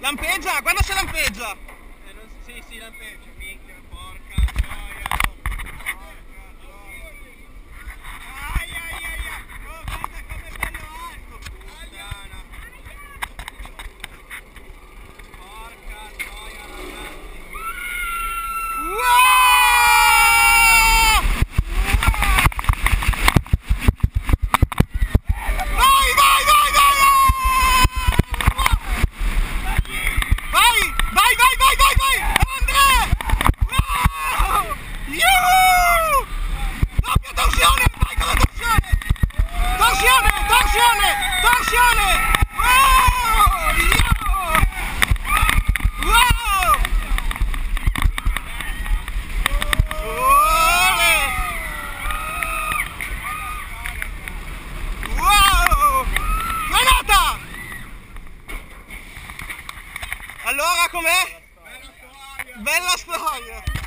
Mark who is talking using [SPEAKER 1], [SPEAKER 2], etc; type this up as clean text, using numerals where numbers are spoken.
[SPEAKER 1] Lampeggia, guarda se lampeggia!
[SPEAKER 2] Sì, lampeggia, minchia, porca gioia! Ai, oh, guarda com'è bello alto, puttana! Porca gioia, ragazzi!
[SPEAKER 1] Torsione! Wow! Wow! Wow! Frenata! Allora com'è? Bella storia!